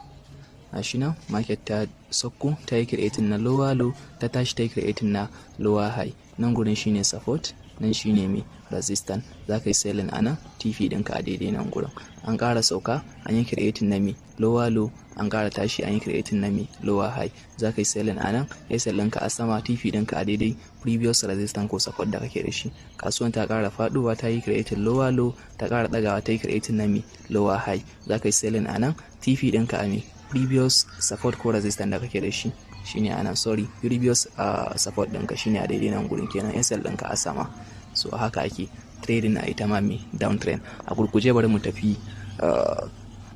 Gashi nan market ta sauko, ta yi creating na lower low, ta tashi ta yi creating na lower high. Nan gurin shine support, nan shine me resistance. Za ka yi selling a nan, TP ɗinka a daidai nan gurin. An ƙara sauka, an yi creating na me lower low, an ƙara tashi, an yi creating na me lower high. Za ka yi selling a nan, SL ɗinka a sama, TP ɗinka a daidai previous resistance ko support da kake da shi. Kasuwan ta ƙara faɗuwa, ta yi creating lower low, ta ƙara ɗagawa, ta yi creating na me lower high. Za ka yi selling a nan, TP ɗinka a me previous support ko resistance da kake da shi. Shine a nan, sorry, previous support ɗinka shine a daidai nan gurin kenan, SL ɗinka a sama. So haka ake trading a ita ma me downtrend. A gurguje bari mu tafi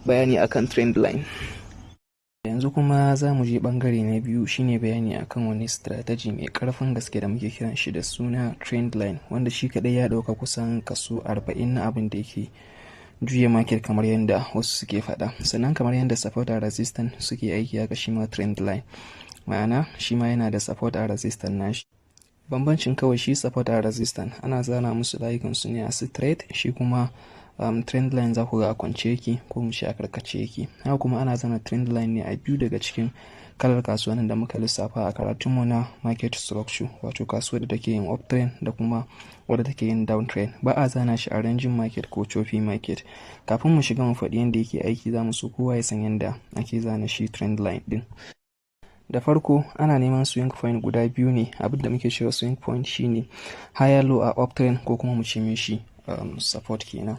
bayani akan trend line. Yanzu kuma za mu je bangare na biyu, shine bayani akan wani strategy mai karfin gaske da muke kiran shi da suna trend line, wanda shi kadai ya dauka kusan kaso 40 na abin da yake juya market kamar yadda wasu suke faɗa. Sannan kamar yadda support and resistance suke aiki haka shi ma trend line, ma'ana shi ma yana da support and resistance nashi. Bambancin kawai shi support and resistance ana zana musu layukan su ne a straight, shi kuma trend line za ku ga a kwance yake ko mu shi a karkace yake. Haka kuma ana zana trend line ne a biyu daga cikin kalar kasuwannin da muka lissafa a karatunmu na market structure, wato kasuwar da take yin uptrend da kuma wadda take yin downtrend. Ba a zana shi a ranging market ko choppy market. Kafin mu shiga mu faɗi yadda yake aiki, za mu so kowa ya san yadda ake zana shi trend line din. Da farko ana neman swing point guda biyu ne. Abin da muke cewa swing point shine higher low a uptrend ko kuma mu ce mishi support kenan.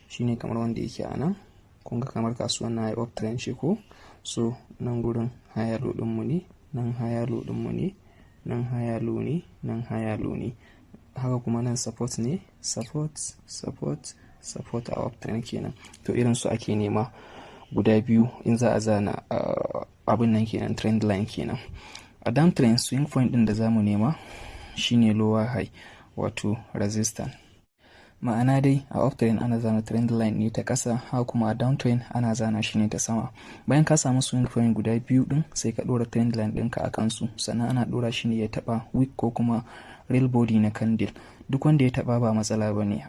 Shine kamar wanda yake a nan. Kun ga kamar kasuwan na uptrend ce ko? So nan gurin higher low din mu ne, nan higher low din mu ne, nan higher low ne, nan higher low ne. Haka kuma nan support ne, support a uptrend kenan. To irin su ake nema guda biyu in za a zana abin nan kenan, trend line kenan. A downtrend swing point din da zamu nema shine lower high, wato resistance. ma'ana dai a uptrend ana zana trend line ne ta ƙasa, haka kuma a downtrend ana zana shi ne ta sama. Bayan ka samu swing point guda biyu din sai ka ɗora trend line ɗinka a kansu, sannan ana ɗora shi ne ya taɓa wick ko kuma real body na candle. Duk wanda ya taɓa ba matsala ba ne.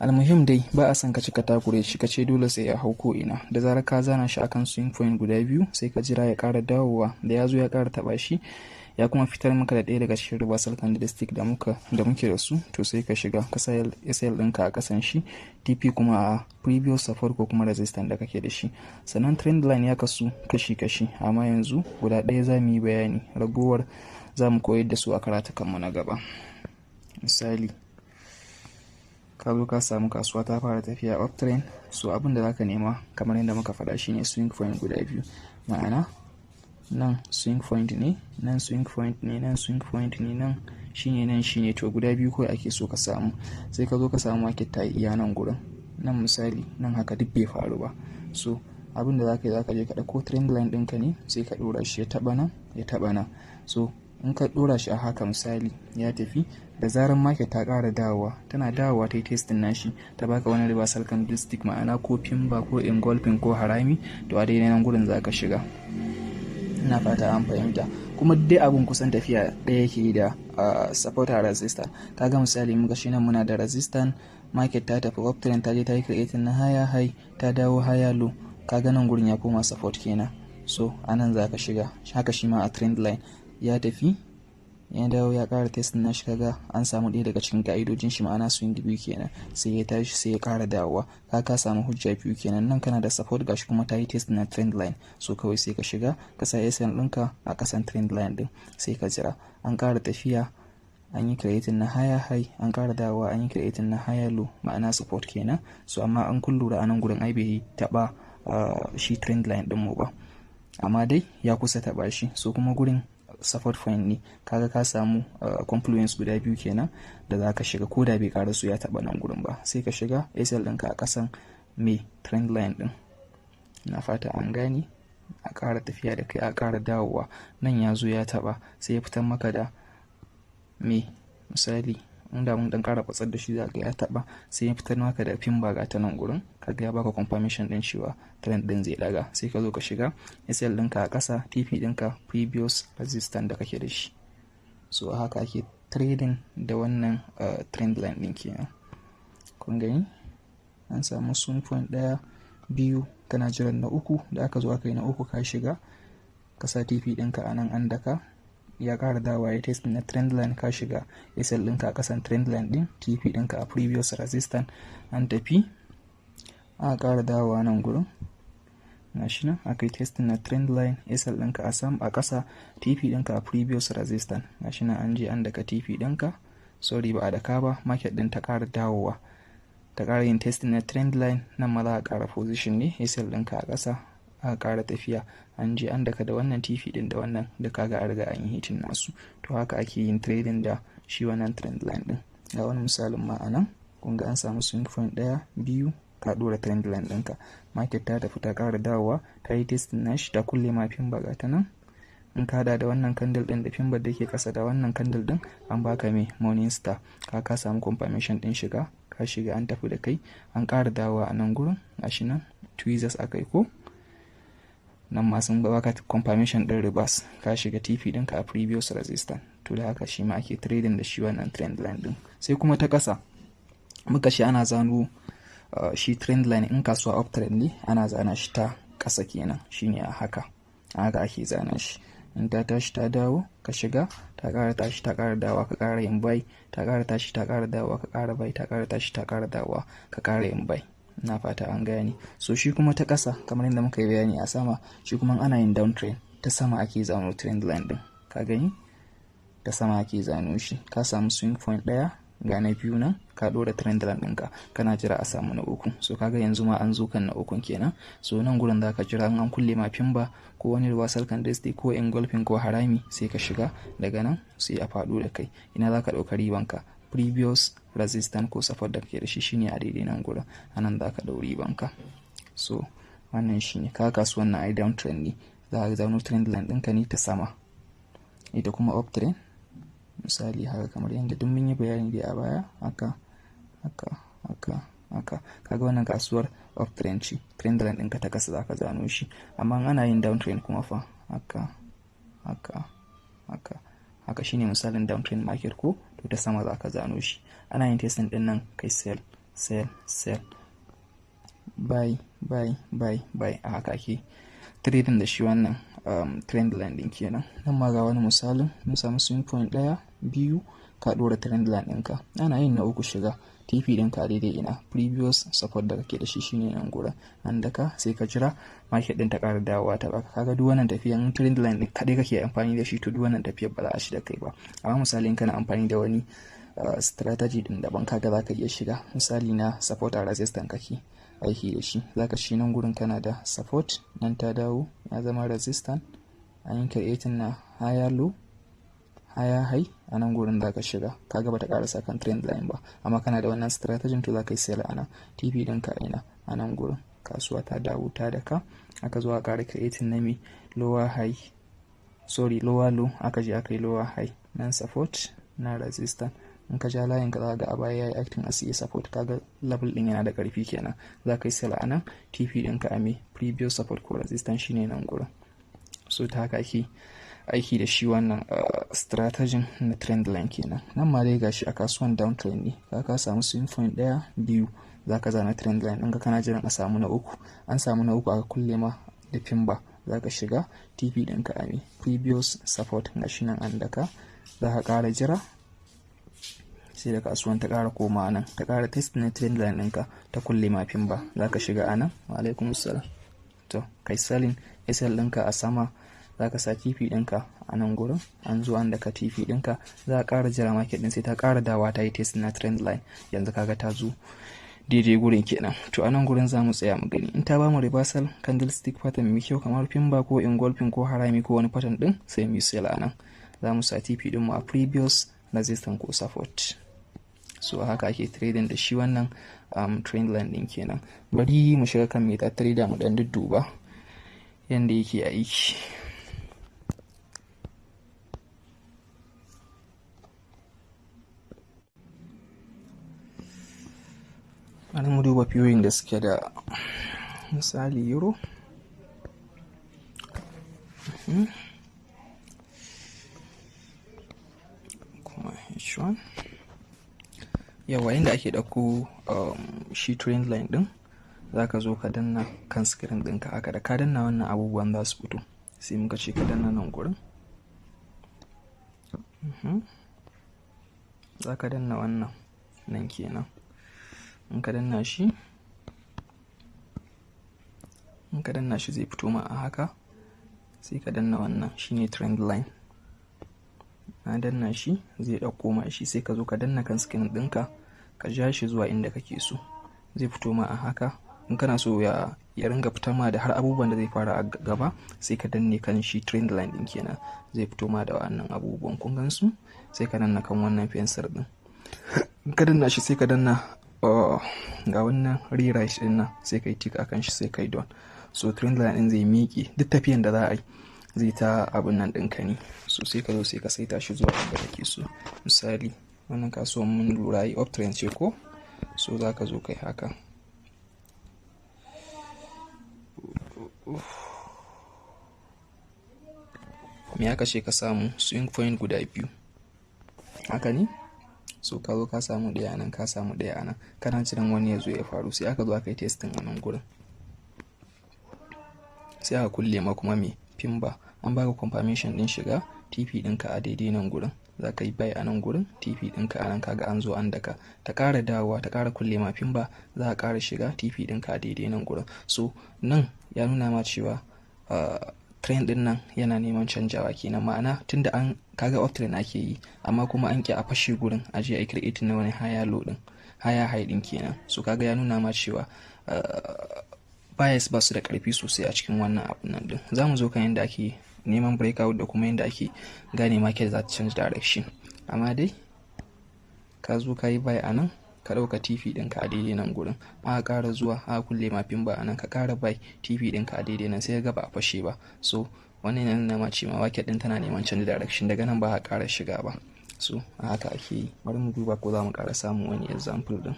Almuhim dai ba a son ka cika takure shi kace dole sai ya hau ko ina. Da zarar ka zana shi akan swing point guda biyu sai ka jira ya ƙara dawowa, da ya zo ya ƙara taɓa shi ya kuma fitar maka da ɗaya daga cikin reversal candlestick da muke da su, to sai ka shiga ka sa SL ɗinka a ƙasan shi, TP kuma a previous support ko kuma resistance da kake da shi. Sannan trend line ya kasu kashi-kashi, amma yanzu guda ɗaya za mu yi bayani, ragowar za mu koyar da su a karatukanmu na gaba. Misali, ka zo ka samu kasuwa ta fara tafiya uptrend, so abin da za ka nema kamar yadda muka faɗa shine swing point guda biyu, ma'ana nan swing point ne, nan swing point ne, nan swing point ne, nan shine to guda biyu kawai ake so ka samu. Sai ka zo ka samu market ta iya nan gurin, nan misali nan haka duk bai faru ba, so abin da zaka yi zaka je ka ɗauko trend line ɗinka ne sai ka ɗora shi ya taɓa nan. So in ka ɗora shi a haka misali ya tafi, da zarar market ta ƙara dawowa, tana dawowa ta yi testing nashi ta baka wani reversal candlestick, ma'ana ko pimba ko engulfing ko harami, to a daidai nan gurin zaka shiga. Ina fata an fahimta. Kuma dai abun kusan tafiya ɗaya yake da support a resistance. Kaga misali muka shi nan muna da resistance, market ta tafi uptrend ta je ta yi creating na higher high, ta dawo higher low, kaga nan gurin ya koma support kenan. So anan zaka shiga. Haka shi ma a trend line ya tafi ya dawo ya ƙara testing nashi, kaga an samu ɗaya daga cikin ka'idojin shi, ma'ana swing biyu kenan, sai ya tashi sai ya ƙara dawowa, ka samu hujja biyu kenan. Nan kana da support gashi kuma ta yi testing na trend line, so kawai sai ka shiga ka sa SL ɗinka a ƙasan trend line ɗin, sai ka jira an ƙara tafiya, an yi creating na higher high, an ƙara dawowa an yi creating na higher low, ma'ana support kenan. So amma an kun lura anan gurin ai bai taɓa shi trend line ɗin mu ba, amma dai ya kusa taɓa shi, so kuma gurin support point ne, kaga ka samu confluence guda biyu kenan da za ka shiga, ko da bai ƙara su ya taɓa nan gurin ba, sai ka shiga SL ɗinka a ƙasan mai trend line ɗin. Na fata an gane. A ƙara tafiya da kai a ƙara dawowa, nan ya zo ya taɓa sai ya fitar maka da mai misali, inda mun dan ƙara fatsar da shi za ka ya taɓa sai ya fitar maka da pimba ga ta nan gurin, kaga ya baka confirmation ɗin cewa trend ɗin zai ɗaga, sai ka zo ka shiga SL ɗinka a ƙasa, TP ɗinka previous resistance da kake da shi. So haka ake trading da wannan trend line ɗin kenan. Kun gani an samu swing point ɗaya biyu, kana jiran na uku, da aka zo aka yi na uku ka shiga ka sa TP ɗinka a nan an daka, ya ƙara dawa ya test na trend line, ka shiga SL ɗinka a ƙasan trend line ɗin, TP ɗinka a previous resistance, an tafi aka ƙara dawowa nan gurin gashi nan aka yi testing na trend line, SL ɗinka a sam a ƙasa, TP ɗinka a previous resistance, gashi nan an je an daka TP ɗinka, sorry ba a daka ba, market ɗin ta ƙara dawowa ta ƙara yin testing na trend line, nan ma za a ƙara position ne, SL ɗinka a ƙasa aka ƙara tafiya, an je an daka da wannan TP ɗin da wannan da kaga a riga an yi hitin nasu. To haka ake yin trading da shi wannan trend line ɗin. Ga wani misalin ma a nan kun ga an samu swing point ɗaya biyu, ka ɗora trend line ɗinka, market ta tafi ta ƙara dawowa ta yi testing nashi, ta kulle ma pimba ga ta nan, in ka hada da wannan candle ɗin da pimbar da ke ƙasa da wannan candle ɗin an baka mai morning star, ka samu confirmation ɗin shiga, ka shiga an tafi da kai, an ƙara dawowa a nan gurin gashi nan tweezers akai ko nan ma sun baka confirmation ɗin reverse, ka shiga TP ɗinka a previous resistance. To da haka shi ma ake trading da shi wannan trend line ɗin. Sai kuma ta ƙasa muka shi ana zano shi trend line, in kasuwa uptrend ne ana zana shi ta ƙasa kenan, shine a haka ake zana shi. In ta tashi ta dawo ka shiga, ta ƙara tashi ta ƙara dawowa ka ƙara yin buy, ta ƙara tashi ta ƙara dawowa ka ƙara buy, ta ƙara tashi ta ƙara dawowa ka ƙara yin buy. Na fata an gane. So shi kuma ta ƙasa kamar yadda muka yi bayani a sama, shi kuma ana yin downtrend ta sama ake zano trend line din, ka gani ta sama ake zano shi. Ka samu swing point ɗaya ga na biyu nan, ka ɗora trend line ɗinka kana jira a samu na uku. So kaga yanzu ma an zo kan na ukun kenan. So nan gurin za ka jira an kulle ma pimba ko wani reversal candlestick ko engulfing ko harami, sai ka shiga daga nan sai a faɗo da kai. Ina za ka ɗauka ribanka previous resistance ko support da kake da shi shine a daidai nan gurin, anan za ka ɗau ribanka. So wannan shine ka kasuwan na ai downtrend ne, za ka zano trend line ɗinka ne ta sama, ita kuma uptrend misali haka kamar yadda duk mun yi bayani dai a baya haka haka haka. Kaga wannan kasuwar uptrend ce, trend line ɗinka ta kasa zaka zano shi. Amma ana yin downtrend kuma fa haka haka haka haka, shine misalin downtrend market ko, to ta sama zaka zano shi. Ana yin testing din nan kai sell sell sell, buy buy buy buy, a haka ake trading da shi wannan trend line din kenan. Nan ma ga wani misalin, mun samu swing point 1 2, ka dora trend line ɗinka. Ana yin na uku shiga TP ɗinka daidai ina, previous support da kake da shi shine nan gurin, an daka sai ka jira market ɗin ta ƙara dawowa ta baka. Kaga duk wannan tafiyan trend line ɗin kadai kake amfani da shi, to duk wannan tafiyar ba za a shi da kai ba. Amma misali in kana amfani da wani strategy din daban, kaga zaka iya shiga, misali na support a resistance kake aiki da shi, zaka shi nan gurin kana da support, nan ta dawo ya zama resistance, an yi creating na higher low higher high, a nan gurin zaka shiga. Kaga bata karasa kan trend line ba, amma kana da wannan strategy to zaka yi sell ana TP ɗinka ina a nan gurin. Kasuwa ta dawo ta daka, aka zo a ƙara creating na mi lower high, sorry lower low, aka je aka yi lower high, nan support na resistance. In ka ja layin ka za ga a baya yayi acting as a support, kaga level din yana da karfi kenan, za ka yi sell a nan TP ɗinka a me previous support ko resistance shine nan gurin. So ta haka ake aiki da shi wannan strategy na trend line kenan. Nan ma dai gashi a kasuwan downtrend ne, ka samu swing point 1 2, za ka zana trend line ɗinka, kana jiran a samu na uku. An samu na uku aka kulle ma da pimba, za ka shiga TP ɗinka a me previous support, gashi nan an daka, za ka ƙara jira sai da kasuwan ta ƙara koma nan, ta ƙara test na trend line ɗinka ta kulle mafin ba, za ka shiga a nan. Alaikum salam. To kai selling SL ɗinka a sama, za ka sa TP ɗinka a nan gurin, an zo an daka TP ɗinka, za ka ƙara jira market ɗin sai ta ƙara dawa ta yi test na trend line. Yanzu kaga ta zo daidai gurin kenan. To a nan gurin za mu tsaya mu gani, in ta ba mu reversal candlestick pattern mai kyau kamar pimba ko engulfing ko harami ko wani pattern ɗin, sai mu yi sell a nan. Za mu sa TP ɗinmu a previous resistance ko support. So haka ake trading da shi wannan trend line din kenan. Bari mu shiga kan MetaTrader mu dan dudduba yanda yake aiki. Bari mu duba viewing da suke da misali euro, kuma H1. Yawa yanda ake ɗauko shi trend line ɗin, za ka zo ka danna kan screen ɗinka haka, da ka danna wannan abubuwan za su fito, sai muka ce ka danna nan gurin. Za ka danna wannan nan kenan, in ka danna shi zai fito ma a haka, sai ka danna wannan shine trend line. Na danna shi zai ɗauko ma shi, sai ka zo ka danna kan screen ɗinka ka ja shi zuwa inda kake so, zai fito ma a haka. In kana so ya ringa fitar ma da har abubuwan da zai fara a gaba, sai ka danne kan shi trend line ɗin kenan, zai fito ma da wannan abubuwan kun gan su, sai ka danna kan wannan fensir ɗin. In ka danna shi sai ka danna ga wannan rewrite ɗin nan, sai ka yi tick akan shi sai ka yi done. So trend line ɗin zai miƙe, duk tafiyan da za a yi zai ta abin nan ɗinka ne. So sai ka zo sai ka saita shi zuwa inda kake so. Misali wannan kasuwan mun lura yi uptrend ce ko, so za ka zo kai haka, me aka ce ka samu swing point guda biyu, haka ne. So ka zo ka samu ɗaya nan, ka samu ɗaya nan, kana jiran wani ya zo ya faru, sai aka zo aka yi testing a nan gurin, sai aka kulle ma kuma me pimba, an baka confirmation din shiga TP ɗinka a daidai nan gurin, za ka yi buy a nan gurin, TP ɗinka a nan, kaga an zo an daka, ta ƙara dawowa ta ƙara kulle ma pimba, za ka ƙara shiga TP ɗinka a daidai nan gurin. So nan ya nuna ma cewa trend ɗin nan yana neman canjawa kenan, ma'ana tunda an kaga uptrend ake yi, amma kuma an ƙi a fashe gurin a je a create na wani higher low ɗin, higher high ɗin kenan. So kaga ya nuna ma cewa bias ba su da ƙarfi sosai a cikin wannan abun nan ɗin. Za mu zo kan yadda ake neman breakout da kuma yadda ake gane market za ta change direction. Amma dai ka zo ka yi buy a nan, ka ɗauka TP ɗinka a daidai nan gurin, aka ƙara zuwa aka kulle ma pimba a nan, ka ƙara buy TP ɗinka a daidai nan, sai ga ba a fashe ba. So wannan yana nuna ma cewa market ɗin tana neman change direction, daga nan ba a ƙara shiga ba. So a haka ake yi. Bari mu duba ko za mu ƙara samun wani example ɗin.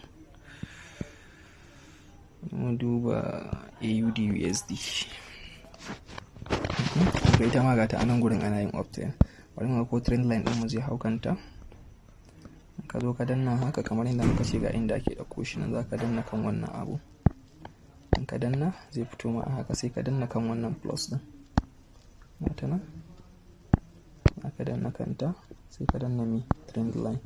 mu duba AUD USD. To ita ma ga ta anan gurin ana yin uptrend. Bari mu ga ko trend line din mu zai hau kanta. Ka zo ka danna haka kamar yadda muka ce ga inda ake dauko shi nan, zaka danna kan wannan abu. In ka danna zai fito ma haka, sai ka danna kan wannan plus din. Mata nan aka danna kanta, sai ka danna mi trend line.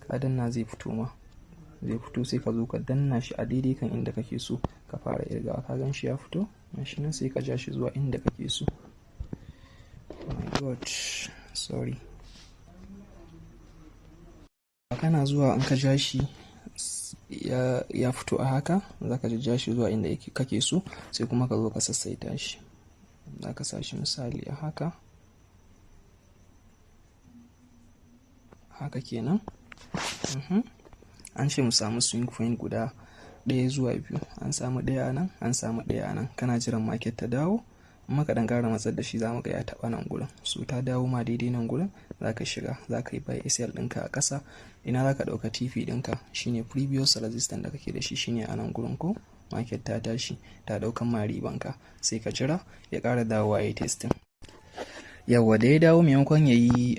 Ka danna zai fito ma, zai fito sai ka zo ka danna shi a daidai kan inda kake so ka fara irgawa. Ka gan shi ya fito, shi nan sai ka ja shi zuwa inda kake so. Oh my god, sorry. Kana zuwa in ka ja shi ya fito a haka, zaka ja shi zuwa inda kake so, sai kuma ka zo ka sassaita shi. Zaka sa shi misali a haka, haka kenan. An ce mu samu swing point guda 1 zuwa 2. An samu 1 nan, an samu 1 nan. Kana jiran market ta dawo, amma ka dan ƙara matsar da shi zamu ga ya taɓa nan gurin. So ta dawo ma daidai nan gurin, zaka shiga, zaka yi buy sell ɗinka a ƙasa. Ina zaka ɗauka TP ɗinka, shine previous resistance da kake da shi, shine a nan gurin ko market ta tashi ta ɗaukan ma ribanka, sai ka jira ya ƙara dawowa yayi testing. Yawwa da ya dawo maimakon ya yi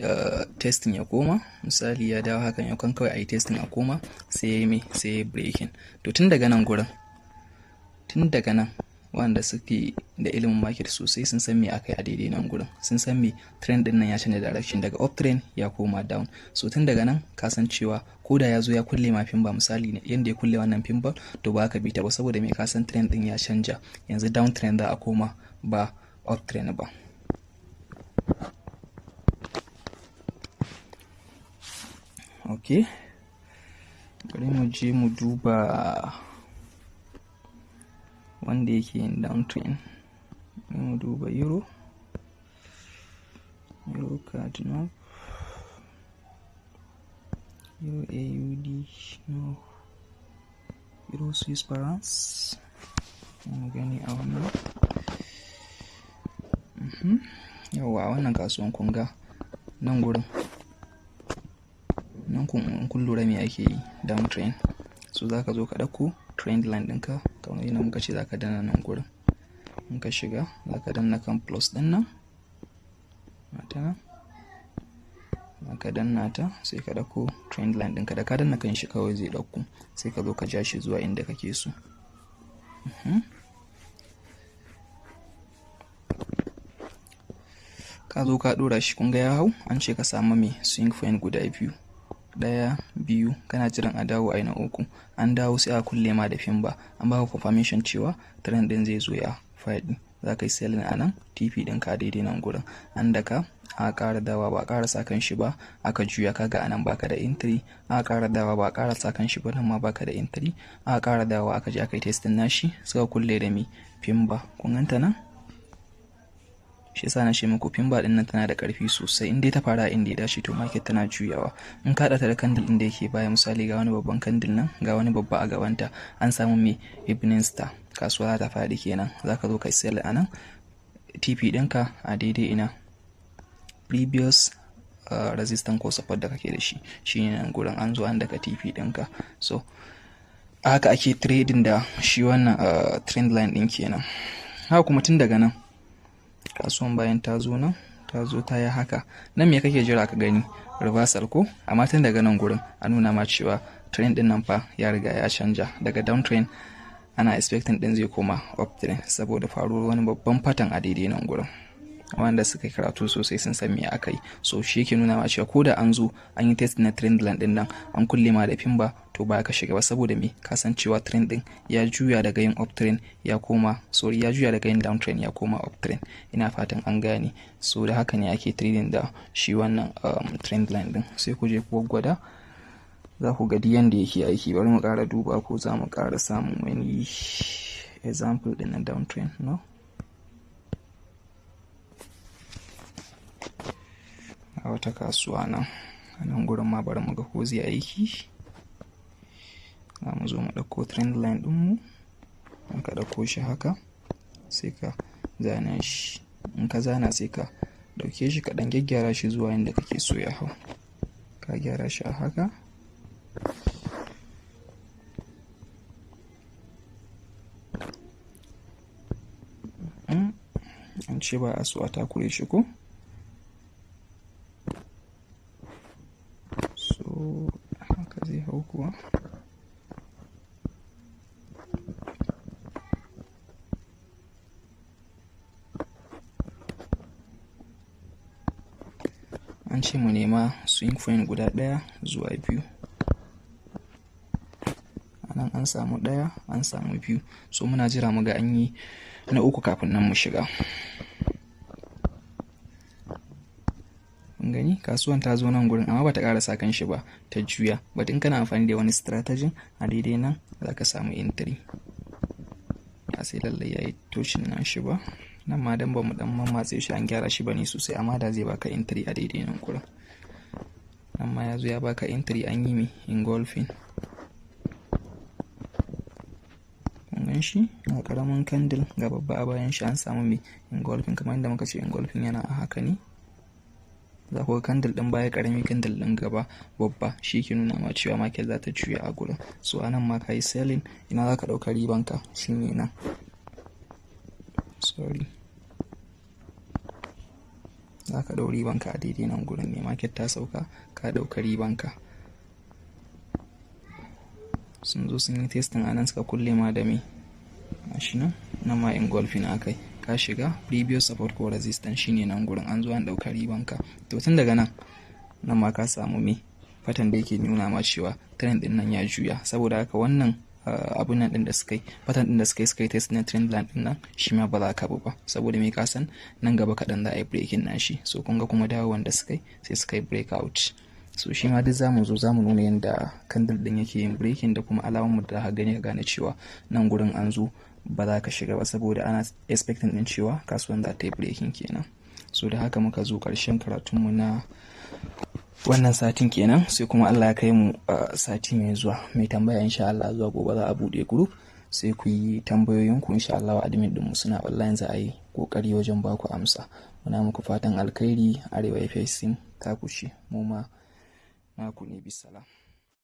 testing ya koma, misali ya dawo haka maimakon kawai a yi testing a koma, sai ya yi sai ya breaking. To tun daga nan gurin, tun daga nan wanda suke da ilimin market sosai sun san me aka yi a daidai nan gurin, sun san me trend din nan ya canza direction daga uptrend ya koma down. So tun daga nan ka san cewa ko da ya zo ya kulle ma pin bar, misali ne yanda ya kulle wannan pin bar, to ba ka bi ta ba, saboda me ka san trend din ya canja, yanzu down trend za a koma ba uptrend ba. Okay, bari mu je mu duba wanda yake yin downtrend. Mu duba euro cardinal, euro AUD, no, euro Swiss francs. Mu gani a wannan. Yawa a wannan kasuwan kun ga nan gurin, nan kun lura me ake yi, downtrend. So zaka zo ka dauko trend line ɗinka kamar yadda muka ce, zaka danna nan gurin. In ka shiga zaka danna kan plus ɗin nan, mata nan zaka danna ta, sai ka dauko trend line ɗinka. Da ka danna kan shi kawai zai dauko, sai ka zo ka ja shi zuwa inda kake so. Ka zo ka dora shi, kun ga ya hau. An ce ka samu me swing point guda 2, 1, 2, kana jiran a dawo a na 3. An dawo sai a kulle ma da pin bar, an baka confirmation cewa trend din zai zo ya faɗi. Za ka yi selling a nan, TP ɗinka daidai nan gurin. An daka aka ƙara dawa ba a ƙara sa kan shi ba, aka juya, kaga anan baka da entry. Aka ƙara dawa ba a ƙara sa kan shi ba, nan ma baka da entry. Aka ƙara dawa aka je aka yi testing nashi, suka kulle da mi pin bar. Kun ganta nan? Shi yasa na ce muku pin bar din nan tana da ƙarfi sosai. In dai ta fara inda ya dace, to market tana juyawa. In ka haɗa ta da candle din da yake baya, misali ga wani babban candle nan, ga wani babba a gabanta, an samu me evening star, kasuwa za ta faɗi kenan. Zaka zo ka sell a nan, TP ɗinka a daidai ina previous resistance ko support da kake da shi, shine nan gurin. An zo an daka TP ɗinka. So haka ake trading da shi wannan trend line ɗin kenan. Haka kuma tun daga nan kasuwan bayan ta zo nan, ta zo ta yi haka, nan me kake jira ka gani? Reversal ko? Amma tun daga nan gurin an nuna ma cewa trend din nan fa ya riga ya canja daga downtrend, ana expecting din zai koma uptrend saboda faruwar wani babban pattern a daidai nan gurin. Wanda suka yi karatu sosai sun san me aka yi. So shi yake nuna ma cewa ko da an zo an yi test na trend line din nan, an kulle ma da pin bar, to ba ka shiga ba, saboda me ka san cewa trend din ya juya daga yin uptrend ya koma, ya juya daga yin downtrend ya koma uptrend. Ina fatan an gane. So da haka ne ake trading da shi wannan trend line din. Sai ku je ku gwada, za ku ga yanda yake aiki. Bari mu ƙara duba ko za mu ƙara samun wani example din na downtrend, no? A wata kasuwa nan, a nan gurin ma bari mu ga ko zai aiki. Za mu zo mu ɗauko trend line ɗinmu, in ka ɗauko shi haka, sai ka zana shi. In ka zana sai ka ɗauke shi ka ɗan gyaggyara shi zuwa inda kake so ya hau. Ka gyara shi a haka, an ce ba a so a takure shi ko, so haka zai hau kuwa. An ce mu nema swing point guda 1 zuwa 2. Anan an samu 1, an samu 2, so muna jira mu ga an yi na 3 kafin nan mu shiga. Kun gani kasuwan ta zo nan gurin amma bata ƙarasa kan shi ba, ta juya. But in kana amfani da wani strategy a daidai nan za ka samu entry. Ba sai lallai yayi toshin nan shi ba. Nan ma dan ba mu dan mamatse shi an gyara shi bane sosai, amma da zai baka entry a daidai nan gurin. Nan ma yazo ya baka entry an yi mi engulfing. Kun gan shi ga karamin candle ga babba a bayan shi an samu mi engulfing, kamar yadda muka ce engulfing yana a haka ne. Za ku ga candle din baya karami, candle din gaba babba, shi ke nuna ma cewa market za ta juya a gurin. So anan ma kai selling, ina za ka dauka ribanka shine nan. Za ka ɗau ribanka a daidai nan gurin ne, market ta sauka ka ɗauka ribanka. Sun zo sun yi testing anan suka kulle ma da me gashi nan ma engulfing akai, ka shiga previous support ko resistance shine nan gurin, an zo an ɗauka ribanka. To tun daga nan ma ka samu me pattern da yake nuna ma cewa trend din nan ya juya. Saboda haka wannan abun nan din da suka yi, pattern din da suka yi test na trend line din nan shi ma ba za ka bi ba, saboda me ka san nan gaba kaɗan za a yi breaking nashi. So kun ga kuma dawowan da suka yi sai suka yi breakout. So shi ma duk zamu nuna yadda candle din yake yin breaking da kuma alamun da ka gani ka gane cewa nan gurin an zo ba za ka shiga ba, saboda ana expecting din cewa kasuwan za ta yi breaking kenan. So da haka muka zo ƙarshen karatunmu na wannan satin kenan, sai kuma Allah ya kai mu sati mai zuwa. Mai tambaya insha Allah zuwa gobe za a bude group, sai ku yi tambayoyinku insha Allah, admin din mu suna online, za a yi kokari wajen ba ku amsa. Muna muku fatan alkhairi. Arewa FSC ta ku ce, mu ma naku ne. Bisalam.